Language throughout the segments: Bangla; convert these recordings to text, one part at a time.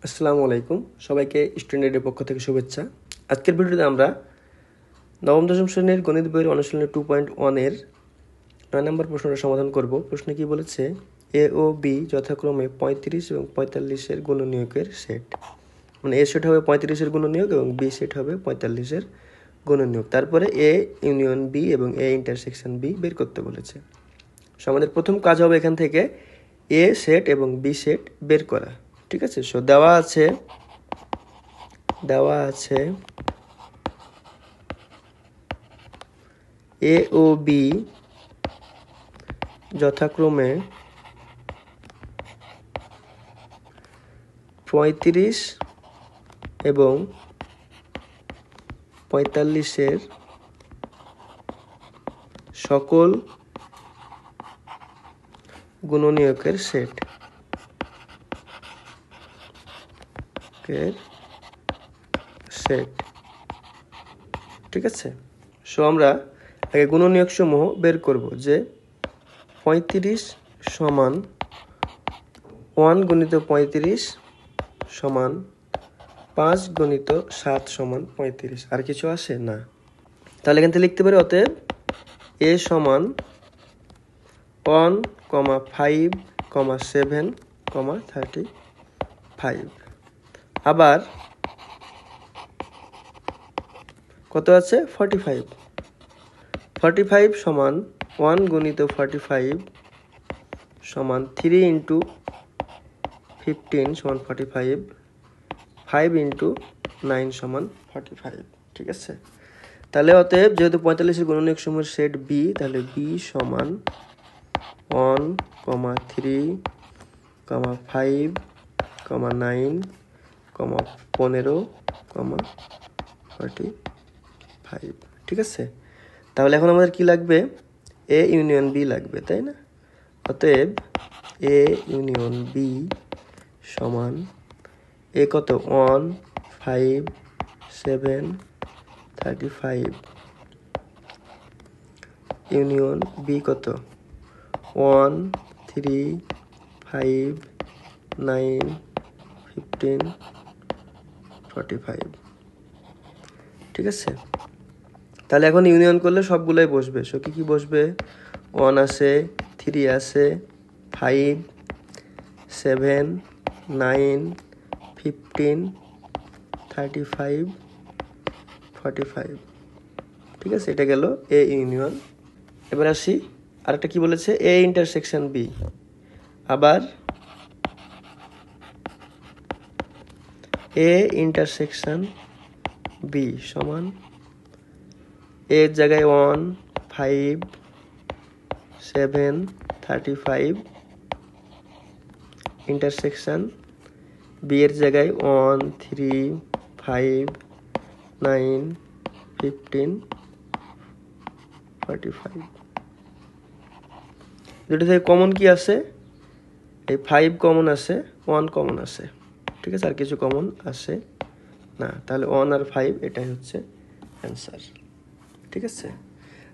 আসসালামু আলাইকুম, সবাইকে স্টুডেন্টের পক্ষ থেকে শুভেচ্ছা। আজকের ভিডিওতে আমরা নবম দশম শ্রেণীর গণিত বইয়ের অনুশীলনী 2.1 এর 9 নম্বর প্রশ্নটা সমাধান করব। প্রশ্নে কি বলেছে? এ ও বি যথাক্রমে 35 এবং 45-এর গুণনীয়কের সেট। মানে এ সেট হবে 35-এর গুণনীয়ক এবং বি সেট হবে 45-এর গুণনীয়ক। তারপরে এ ইউনিয়ন বি এবং এ ইন্টারসেকশন বি বের করতে বলেছে। সো আমাদের প্রথম কাজ হবে এখান থেকে এ সেট এবং বি সেট বের করা। ঠিক আছে, সো দেওয়া আছে এ ও বি যথাক্রমে 35 এবং 45-এর সকল গুণনীয়কের সেট। ঠিক আছে, সো আমরা আগে গুণনীয়ক সমূহ বের করব। যে 35 সমান 1 গুণিত 35 সমান 5 গুণিত 7 সমান 35। আর কিছু আসে না, তাহলে এখান থেকে লিখতে পারি অতএব এ সমান 1, 5, 7, 35। আবার কত আছে? 45 সমান 1 গুণিত 45 সমান 3 ইন্টু 15 সমান 45, 5 ইন্টু 9 সমান 45। ঠিক আছে, তাহলে অতএব যেহেতু 45-এর গুণনীয়ক সমূহের সেট বি, তাহলে বি সমান 1, 3, 5, 9, 15, 45। ঠিক আছে, তাহলে এখন আমাদের কি লাগবে? এ ইউনিয়ন বি লাগবে, তাই না? অতএব এ ইউনিয়ন বি সমান এ কত? 1, 5, 7, 35 ইউনিয়ন বি কত? 1, 3, 5, 9, 15, 45। ঠিক আছে, তাহলে এখন ইউনিয়ন করলে সবগুলোই বসবে। সো কি বসবে? 1 আছে, 3 আছে, 5, 7, 9, 15, 35, 45। ঠিক আছে, এটা গেল এ ইউনিয়ন। এবার আসি আরেকটা কি বলেছে? A intersection B. আবার এ ইন্টারসেকশন বি সমান এর জায়গায় 1, 5, 7, 35 ইন্টারসেকশন বি এর জায়গায় 1, 3, 5, 9, 15, 45। দুটো থেকে কমন কি আছে? এই 5 কমন আছে, 1 কমন আছে। ঠিক আছে, আর কিছু কমন আসে না, তাহলে 1 আর 5 এটাই হচ্ছে অ্যান্সার। ঠিক আছে,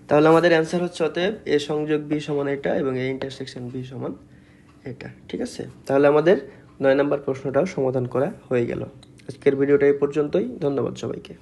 তাহলে আমাদের অ্যান্সার হচ্ছে অতএব এ সংযোগ বি সমান এটা এবং এ ইন্টারসেকশন বি সমান এটা। ঠিক আছে, তাহলে আমাদের 9 নম্বর প্রশ্নটাও সমাধান করা হয়ে গেল। আজকের ভিডিওটা এই পর্যন্তই। ধন্যবাদ সবাইকে।